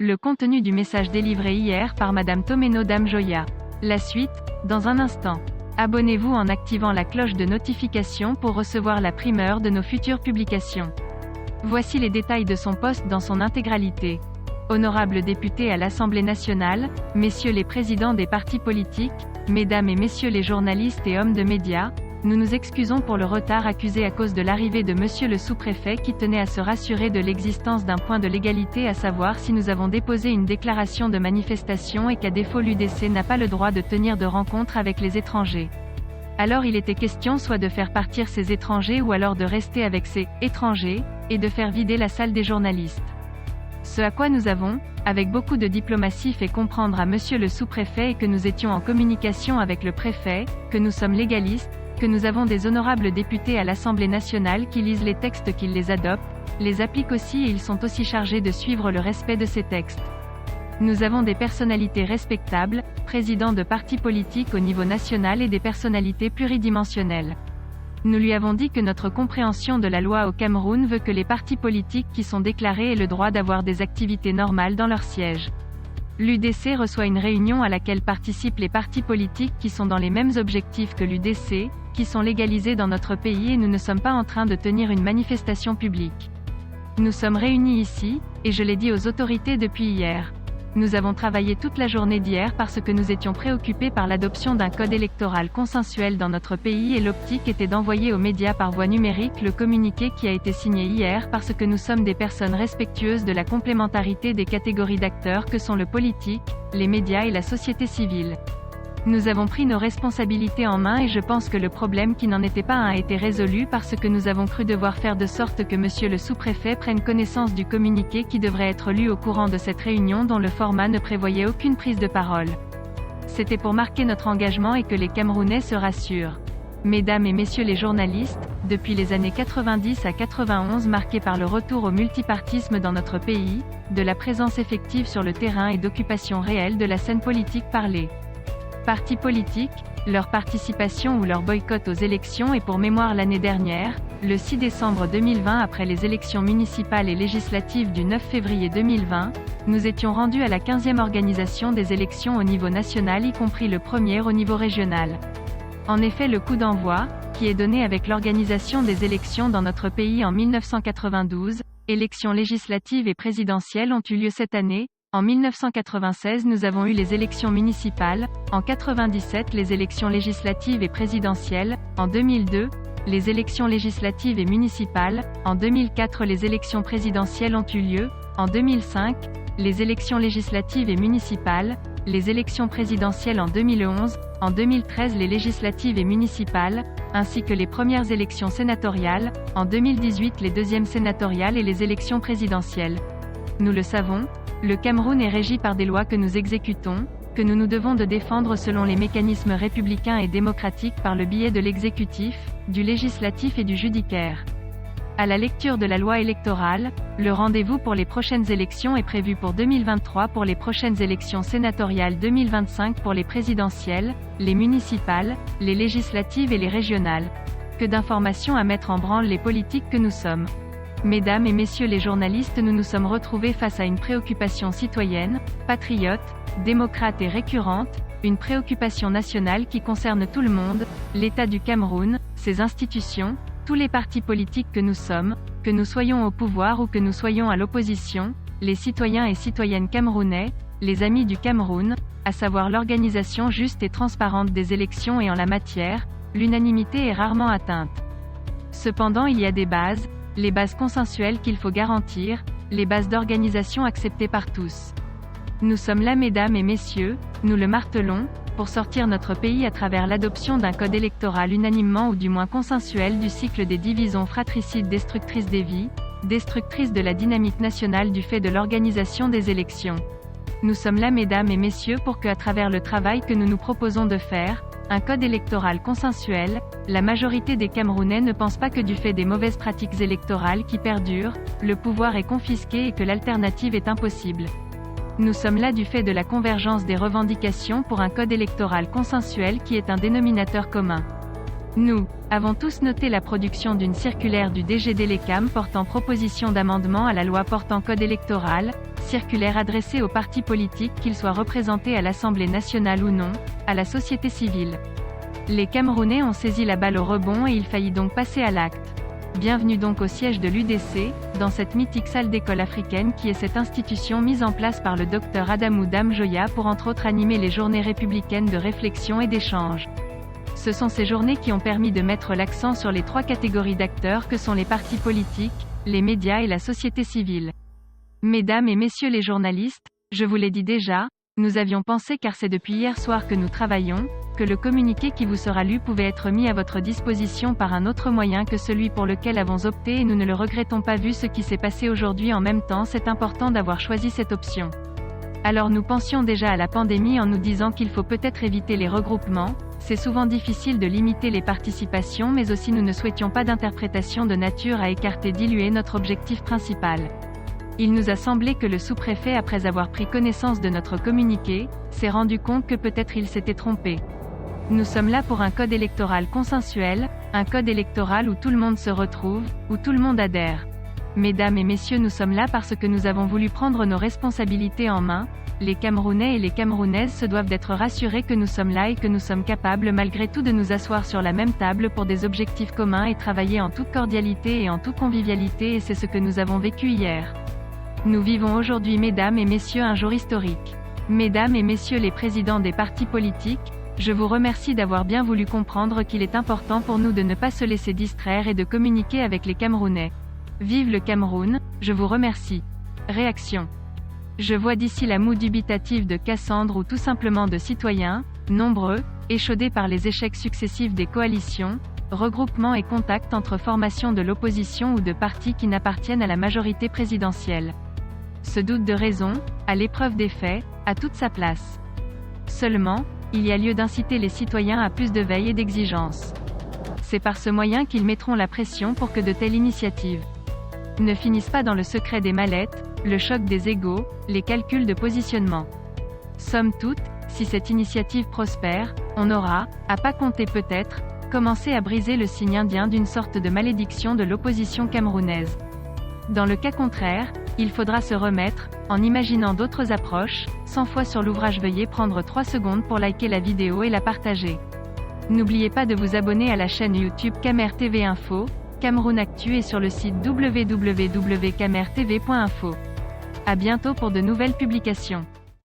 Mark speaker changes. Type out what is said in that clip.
Speaker 1: Le contenu du message délivré hier par Madame Tomeno Dame-Joya. La suite, dans un instant. Abonnez-vous en activant la cloche de notification pour recevoir la primeur de nos futures publications. Voici les détails de son poste dans son intégralité. Honorables députés à l'Assemblée nationale, messieurs les présidents des partis politiques, mesdames et messieurs les journalistes et hommes de médias, nous nous excusons pour le retard accusé à cause de l'arrivée de monsieur le sous-préfet qui tenait à se rassurer de l'existence d'un point de légalité, à savoir si nous avons déposé une déclaration de manifestation et qu'à défaut l'UDC n'a pas le droit de tenir de rencontres avec les étrangers. Alors il était question soit de faire partir ces étrangers ou alors de rester avec ces étrangers, et de faire vider la salle des journalistes. Ce à quoi nous avons, avec beaucoup de diplomatie, fait comprendre à monsieur le sous-préfet et que nous étions en communication avec le préfet, que nous sommes légalistes, que nous avons des honorables députés à l'Assemblée nationale qui lisent les textes, qu'ils les adoptent, les appliquent aussi et ils sont aussi chargés de suivre le respect de ces textes. Nous avons des personnalités respectables, présidents de partis politiques au niveau national et des personnalités pluridimensionnelles. Nous lui avons dit que notre compréhension de la loi au Cameroun veut que les partis politiques qui sont déclarés aient le droit d'avoir des activités normales dans leur siège. L'UDC reçoit une réunion à laquelle participent les partis politiques qui sont dans les mêmes objectifs que l'UDC, qui sont légalisés dans notre pays, et nous ne sommes pas en train de tenir une manifestation publique. Nous sommes réunis ici, et je l'ai dit aux autorités depuis hier. Nous avons travaillé toute la journée d'hier parce que nous étions préoccupés par l'adoption d'un code électoral consensuel dans notre pays, et l'optique était d'envoyer aux médias par voie numérique le communiqué qui a été signé hier parce que nous sommes des personnes respectueuses de la complémentarité des catégories d'acteurs que sont le politique, les médias et la société civile. Nous avons pris nos responsabilités en main et je pense que le problème qui n'en était pas un a été résolu parce que nous avons cru devoir faire de sorte que monsieur le sous-préfet prenne connaissance du communiqué qui devrait être lu au courant de cette réunion dont le format ne prévoyait aucune prise de parole. C'était pour marquer notre engagement et que les Camerounais se rassurent. Mesdames et messieurs les journalistes, depuis les années 90 à 91 marquées par le retour au multipartisme dans notre pays, de la présence effective sur le terrain et d'occupation réelle de la scène politique parlée. Partis politiques, leur participation ou leur boycott aux élections, et pour mémoire l'année dernière, le 6 décembre 2020 après les élections municipales et législatives du 9 février 2020, nous étions rendus à la 15e organisation des élections au niveau national, y compris le premier au niveau régional. En effet, le coup d'envoi, qui est donné avec l'organisation des élections dans notre pays en 1992, élections législatives et présidentielles ont eu lieu cette année. En 1996 nous avons eu les élections municipales, en 1997 les élections législatives et présidentielles, en 2002, les élections législatives et municipales, en 2004 les élections présidentielles ont eu lieu, en 2005, les élections législatives et municipales, les élections présidentielles en 2011, en 2013 les législatives et municipales, ainsi que les premières élections sénatoriales, en 2018 les deuxièmes sénatoriales et les élections présidentielles. Nous le savons, le Cameroun est régi par des lois que nous exécutons, que nous nous devons de défendre selon les mécanismes républicains et démocratiques par le biais de l'exécutif, du législatif et du judiciaire. À la lecture de la loi électorale, le rendez-vous pour les prochaines élections est prévu pour 2023 pour les prochaines élections sénatoriales, 2025 pour les présidentielles, les municipales, les législatives et les régionales. Que d'informations à mettre en branle les politiques que nous sommes. Mesdames et messieurs les journalistes, nous nous sommes retrouvés face à une préoccupation citoyenne, patriote, démocrate et récurrente, une préoccupation nationale qui concerne tout le monde, l'État du Cameroun, ses institutions, tous les partis politiques que nous soyons au pouvoir ou que nous soyons à l'opposition, les citoyens et citoyennes camerounais, les amis du Cameroun, à savoir l'organisation juste et transparente des élections, et en la matière, l'unanimité est rarement atteinte. Cependant il y a des bases, les bases consensuelles qu'il faut garantir, les bases d'organisation acceptées par tous. Nous sommes là, mesdames et messieurs, nous le martelons, pour sortir notre pays à travers l'adoption d'un code électoral unanimement ou du moins consensuel du cycle des divisions fratricides destructrices des vies, destructrices de la dynamique nationale du fait de l'organisation des élections. Nous sommes là, mesdames et messieurs, pour que, à travers le travail que nous nous proposons de faire, un code électoral consensuel, la majorité des Camerounais ne pensent pas que du fait des mauvaises pratiques électorales qui perdurent, le pouvoir est confisqué et que l'alternative est impossible. Nous sommes là du fait de la convergence des revendications pour un code électoral consensuel qui est un dénominateur commun. Nous avons tous noté la production d'une circulaire du DG Délécam portant proposition d'amendement à la loi portant code électoral, circulaire adressée aux partis politiques qu'ils soient représentés à l'Assemblée nationale ou non, à la société civile. Les Camerounais ont saisi la balle au rebond et il faillit donc passer à l'acte. Bienvenue donc au siège de l'UDC, dans cette mythique salle d'école africaine qui est cette institution mise en place par le Dr Adamou Dame Joya pour entre autres animer les journées républicaines de réflexion et d'échange. Ce sont ces journées qui ont permis de mettre l'accent sur les 3 catégories d'acteurs que sont les partis politiques, les médias et la société civile. Mesdames et messieurs les journalistes, je vous l'ai dit déjà, nous avions pensé car c'est depuis hier soir que nous travaillons, que le communiqué qui vous sera lu pouvait être mis à votre disposition par un autre moyen que celui pour lequel avons opté et nous ne le regrettons pas vu ce qui s'est passé aujourd'hui en même temps c'est important d'avoir choisi cette option. Alors nous pensions déjà à la pandémie en nous disant qu'il faut peut-être éviter les regroupements, c'est souvent difficile de limiter les participations mais aussi nous ne souhaitions pas d'interprétation de nature à écarter diluer notre objectif principal. Il nous a semblé que le sous-préfet après avoir pris connaissance de notre communiqué, s'est rendu compte que peut-être il s'était trompé. Nous sommes là pour un code électoral consensuel, un code électoral où tout le monde se retrouve, où tout le monde adhère. Mesdames et messieurs, nous sommes là parce que nous avons voulu prendre nos responsabilités en main. Les Camerounais et les Camerounaises se doivent d'être rassurés que nous sommes là et que nous sommes capables malgré tout de nous asseoir sur la même table pour des objectifs communs et travailler en toute cordialité et en toute convivialité et c'est ce que nous avons vécu hier. Nous vivons aujourd'hui, mesdames et messieurs, un jour historique. Mesdames et messieurs les présidents des partis politiques, je vous remercie d'avoir bien voulu comprendre qu'il est important pour nous de ne pas se laisser distraire et de communiquer avec les Camerounais. Vive le Cameroun, je vous remercie. Réaction. Je vois d'ici la moue dubitative de Cassandre ou tout simplement de citoyens, nombreux, échaudés par les échecs successifs des coalitions, regroupements et contacts entre formations de l'opposition ou de partis qui n'appartiennent à la majorité présidentielle. Ce doute de raison, à l'épreuve des faits, a toute sa place. Seulement, il y a lieu d'inciter les citoyens à plus de veille et d'exigence. C'est par ce moyen qu'ils mettront la pression pour que de telles initiatives ne finissent pas dans le secret des mallettes, le choc des égos, les calculs de positionnement. Somme toute, si cette initiative prospère, on aura, à pas compter peut-être, commencé à briser le signe indien d'une sorte de malédiction de l'opposition camerounaise. Dans le cas contraire, il faudra se remettre, en imaginant d'autres approches, 100 fois sur l'ouvrage. Veuillez prendre 3 secondes pour liker la vidéo et la partager. N'oubliez pas de vous abonner à la chaîne YouTube Camer TV Info, Cameroun Actu et sur le site www.camertv.info. À bientôt pour de nouvelles publications.